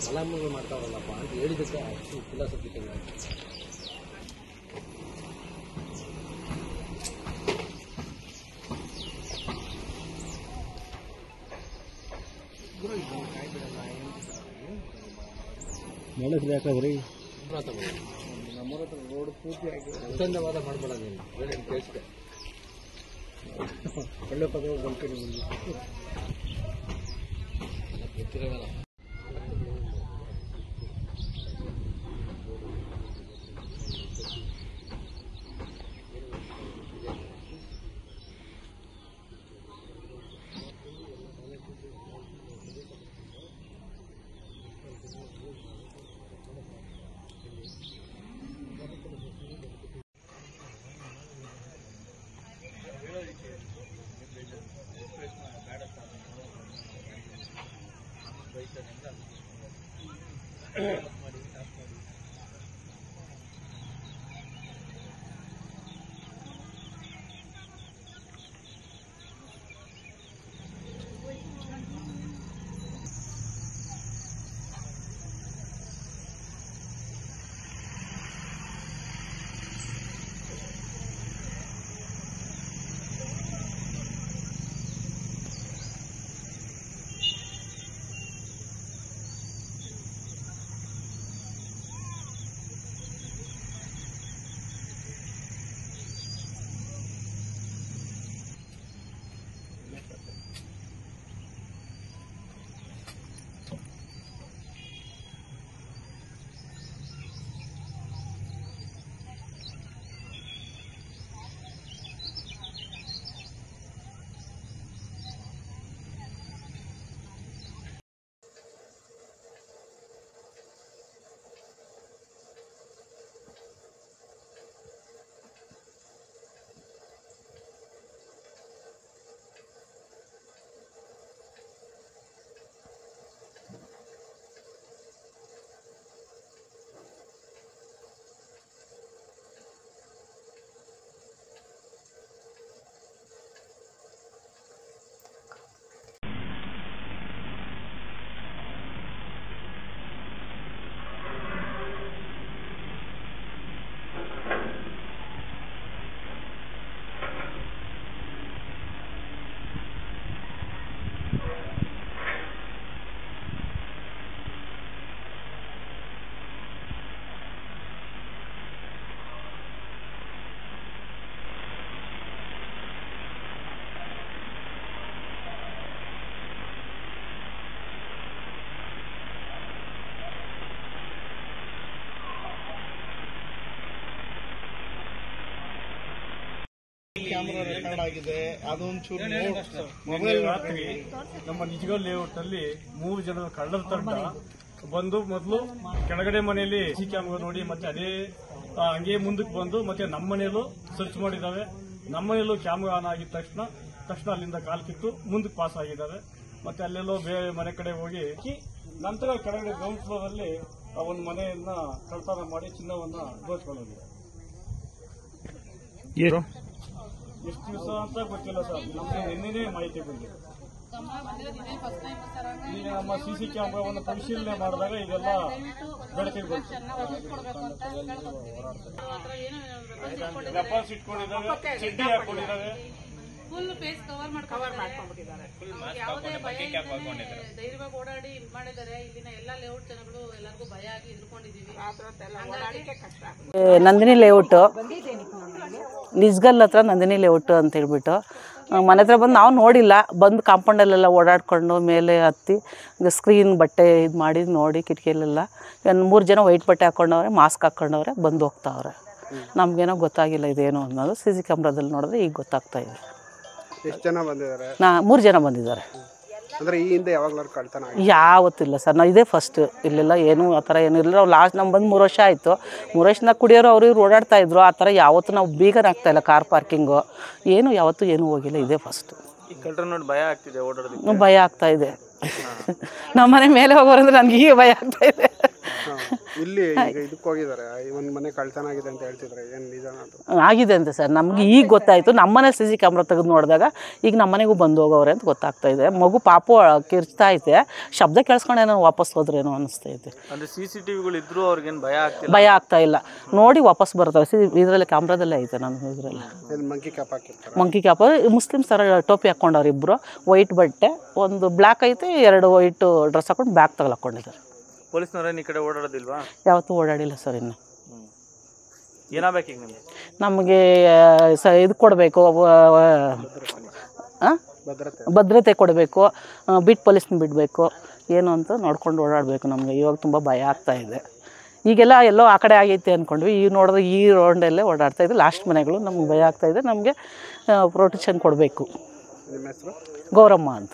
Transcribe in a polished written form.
ಕಲಾಮಗಳು ಮಾಡ್ತಾವ್ರಲ್ಲಪ್ಪ ಅಂತ ಹೇಳಿದಕ್ಕೆ ಅಷ್ಟು ಫಿಲಾಸಫಿ ಮಾಡಿದ್ರೆ ಯಾಕಾದ್ರಿ ನಮ್ಮೂರ ಹತ್ರ ರೋಡ್ ಪೂರ್ತಿ ಆಗಿ ಉತ್ತಂದವಾದ ಮಾಡ್ಬೇಡ ನೀನು ಬೇರೆ ಕೇಳಿಸ್ದೆ ಒಳ್ಳೆ ಪದ ಬಂದ್ಕೊಂಡು ಗೊತ್ತಿರೋಲ್ಲ. ಕ್ಯಾಮರಾ ರೆಕಾರ್ಡ್ ಆಗಿದೆ. ಅದೊಂಚೂರು ರಾತ್ರಿ ನಮ್ಮ ನಿಜಗಲ್ ಲೇಔಟ್ ಅಲ್ಲಿ 3 ಜನ ಕಳ್ಳರ ತಂಡ ಬಂದು ಮೊದಲು ಕೆಳಗಡೆ ಮನೆಯಲ್ಲಿ ಸಿ ಕ್ಯಾಮರಾ ನೋಡಿ ಮತ್ತೆ ಅದೇ ಹಂಗೆ ಮುಂದಕ್ಕೆ ಬಂದು ಮತ್ತೆ ನಮ್ಮ ಮನೆಯಲ್ಲೂ ಸರ್ಚ್ ಮಾಡಿದ್ದಾವೆ. ನಮ್ಮ ಮನೆಯಲ್ಲೂ ಕ್ಯಾಮರಾ ಆನ್ ಆಗಿದ ತಕ್ಷಣ ಅಲ್ಲಿಂದ ಕಾಲ್ ಕಿತ್ತು ಮುಂದಕ್ಕೆ ಪಾಸ್ ಆಗಿದ್ದಾವೆ. ಮತ್ತೆ ಅಲ್ಲೆಲ್ಲೋ ಬೇರೆ ಮನೆ ಕಡೆ ಹೋಗಿ ನಂತರ ಕೆಳಗಡೆ ಗ್ರೌಂಡ್ ಫ್ಲೋರ್ ಅಲ್ಲಿ ಒಂದು ಮನೆಯನ್ನ ಕಳ್ತನ ಮಾಡಿ ಚಿನ್ನವನ್ನ ದೋಚ್ಕೊಳ್ಳೋದಿದೆ. ಎಷ್ಟು ದಿವಸ ಅಂತ ಗೊತ್ತಿಲ್ಲ ಸರ್, ನಮಗೆ ನಿನ್ನೆನೇ ಮಾಹಿತಿ ಬಂದಿದೆ. ಈಗ ನಮ್ಮ ಸಿಸಿ ಕ್ಯಾಮ್ರಾವನ್ನು ಪರಿಶೀಲನೆ ಮಾಡಿದಾಗ ಇದೆಲ್ಲ ಬೆಳಕಿಗೆ ಬಂತು. ವೆಪನ್ಸ್ ಇಟ್ಕೊಂಡಿದ್ದಾವೆ, ಚಡ್ಡಿ ಹಾಕೊಂಡಿದ್ದಾವೆ, ಫುಲ್ ಫೇಸ್ ಕವರ್ ಮಾಡ್ಕೊಂಡ್ಬಿಟ್ಟಿದ್ದಾರೆ. ಯಾವುದೇ ಭಯ ಧೈರ್ಯವಾಗಿ ಓಡಾಡಿ ಇದು ಮಾಡಿದ್ದಾರೆ. ಇಲ್ಲಿನ ಎಲ್ಲಾ ಲೇಔಟ್ ಜನಗಳು ಎಲ್ಲರಿಗೂ ಭಯ ಆಗಿ ಇದ್ಕೊಂಡಿದೀವಿ. ನಂದಿನಿ ಲೇಔಟ್ ನಿಜ್ಗಲ್ ಹತ್ರ ನಂದಿನಿ ಲೇಔಟ್ ಅಂತ ಹೇಳ್ಬಿಟ್ಟು ಮನೆ ಹತ್ರ ಬಂದು ನಾವು ನೋಡಿಲ್ಲ, ಬಂದು ಕಾಂಪೌಂಡಲ್ಲೆಲ್ಲ ಓಡಾಡ್ಕೊಂಡು ಮೇಲೆ ಹತ್ತಿ ಸ್ಕ್ರೀನ್ ಬಟ್ಟೆ ಇದು ಮಾಡಿ ನೋಡಿ ಕಿಟಕಿಯಲ್ಲೆಲ್ಲ 3 ಜನ ವೈಟ್ ಬಟ್ಟೆ ಹಾಕ್ಕೊಂಡವ್ರೆ, ಮಾಸ್ಕ್ ಹಾಕ್ಕೊಂಡವ್ರೆ, ಬಂದು ಹೋಗ್ತಾವ್ರೆ. ನಮಗೇನೋ ಗೊತ್ತಾಗಿಲ್ಲ ಇದೇನು ಅನ್ನೋದು. ಸಿ ಸಿ ಕ್ಯಾಮ್ರಾದಲ್ಲಿ ನೋಡಿದ್ರೆ ಈಗ ಗೊತ್ತಾಗ್ತಾ ಇದೆ. ಎಷ್ಟು ಜನ ಬಂದಿದ್ದಾರೆ? 3 ಜನ ಬಂದಿದ್ದಾರೆ. ಅಂದರೆ ಈ ಹಿಂದೆ ಯಾವಾಗಲಾರು ಕಳ್ತನ ಯಾವತ್ತಿಲ್ಲ ಸರ್, ನಾವು ಇದೇ ಫಸ್ಟ್. ಇಲ್ಲೆಲ್ಲ ಏನು ಆ ಥರ ಏನಿಲ್ಲ. ನಾವು ಲಾಸ್ಟ್ ನಮ್ಮ ಬಂದು 3 ವರ್ಷ ಆಯಿತು. 3 ವರ್ಷದಿಂದ ಕುಡಿಯೋರು ಅವ್ರು ಇವ್ರು ಓಡಾಡ್ತಾಯಿದ್ರು. ಆ ಥರ ಯಾವತ್ತೂ ನಾವು ಬೀಗನ ಆಗ್ತಾಯಿಲ್ಲ. ಕಾರ್ ಪಾರ್ಕಿಂಗು ಏನು ಯಾವತ್ತೂ ಏನೂ ಹೋಗಿಲ್ಲ, ಇದೇ ಫಸ್ಟು. ನೋಡಿ ಭಯ ಆಗ್ತಿದೆ ಓಡಾಡೋದು, ಭಯ ಆಗ್ತಾಯಿದೆ. ನಮ್ಮ ಮನೆ ಮೇಲೆ ಹೋಗೋರಂದ್ರೆ ನನಗೆ ಈಗ ಭಯ ಆಗ್ತಾಯಿದೆ. ಇಲ್ಲಿ ಈಗ ಇದಕ್ಕೆ ಹೋಗಿದ್ದಾರೆ ಒಂದು ಮನೆ ಕಳ್ತನ ಆಗಿದೆ ಅಂತ ಹೇಳ್ತಿದ್ದಾರೆ, ಏನು ನಿಜಾನ ಅದು? ಆಗಿದೆ ಅಂತ ಸರ್, ನಮ್ಗೆ ಈಗ ಗೊತ್ತಾಯಿತು. ನಮ್ಮನೆ CC ಕ್ಯಾಮ್ರಾ ತೆಗೆದು ನೋಡಿದಾಗ ಈಗ ನಮ್ಮನೆಗೂ ಬಂದು ಹೋಗೋರೆ ಅಂತ ಗೊತ್ತಾಗ್ತಾ ಇದೆ. ಮಗು ಪಾಪು ಕಿರ್ಚ್ತಾ ಐತೆ, ಶಬ್ದ ಕೇಳಿಸ್ಕೊಂಡೇನೋ ವಾಪಸ್ ಹೋದ್ರೇನೋ ಅನಿಸ್ತೈತೆ. ಅಂದ್ರೆ CCTVಗಳು ಇದ್ರೂ ಅವ್ರಿಗೇನು ಭಯ ಆಗ್ತಾ ಇಲ್ಲ, ನೋಡಿ ವಾಪಸ್ ಬರ್ತಾರೆ. ಇದರಲ್ಲಿ ಕ್ಯಾಮ್ರಾದಲ್ಲೇ ಐತೆ ನಮ್ಮ ಇದರಲ್ಲಿ. ಏನು ಮಂಕಿ ಕ್ಯಾಪ್ ಹಾಕಿರ್ತಾರೆ? ಮಂಕಿ ಕ್ಯಾಪ್ ಮುಸ್ಲಿಮ್ಸ್ ಥರ ಟೋಪಿ ಹಾಕ್ಕೊಂಡವ್ರು ಇಬ್ಬರು, ವೈಟ್ ಬಟ್ಟೆ, ಒಂದು ಬ್ಲ್ಯಾಕ್ ಐತೆ, 2 ವೈಟ್ ಡ್ರೆಸ್ ಹಾಕೊಂಡು ಬ್ಯಾಗ್ ತಗೊಳಕೊಂಡಿದ್ದಾರೆ. ಪೊಲೀಸ್ನವ್ರೇನು ಈ ಕಡೆ ಓಡಾಡೋದಿಲ್ವಾ? ಯಾವತ್ತೂ ಓಡಾಡಿಲ್ಲ ಸರ್. ಇನ್ನು ಏನಾಗಬೇಕು ಈಗ ನಿಮಗೆ? ನಮಗೆ ಇದು ಕೊಡಬೇಕು, ಭದ್ರತೆ ಕೊಡಬೇಕು, ಬೀಟ್ ಪೊಲೀಸ್ನ ಬಿಡಬೇಕು, ಏನು ಅಂತ ನೋಡ್ಕೊಂಡು ಓಡಾಡಬೇಕು. ನಮಗೆ ಇವಾಗ ತುಂಬ ಭಯ ಆಗ್ತಾ ಇದೆ. ಈಗೆಲ್ಲ ಎಲ್ಲೋ ಆ ಕಡೆ ಆಗೈತೆ ಅಂದ್ಕೊಂಡ್ವಿ, ಈಗ ನೋಡಿದ್ರೆ ಈ ರೋಡಲ್ಲೇ ಓಡಾಡ್ತಾ ಇದೆ. ಲಾಸ್ಟ್ ಮನೆಗಳು ನಮ್ಗೆ ಭಯ ಆಗ್ತಾಯಿದೆ. ನಮಗೆ ಪ್ರೊಟೆಕ್ಷನ್ ಕೊಡಬೇಕು. ನಿಮ್ಮ ಹೆಸರು? ಗೌರಮ್ಮ ಅಂತ.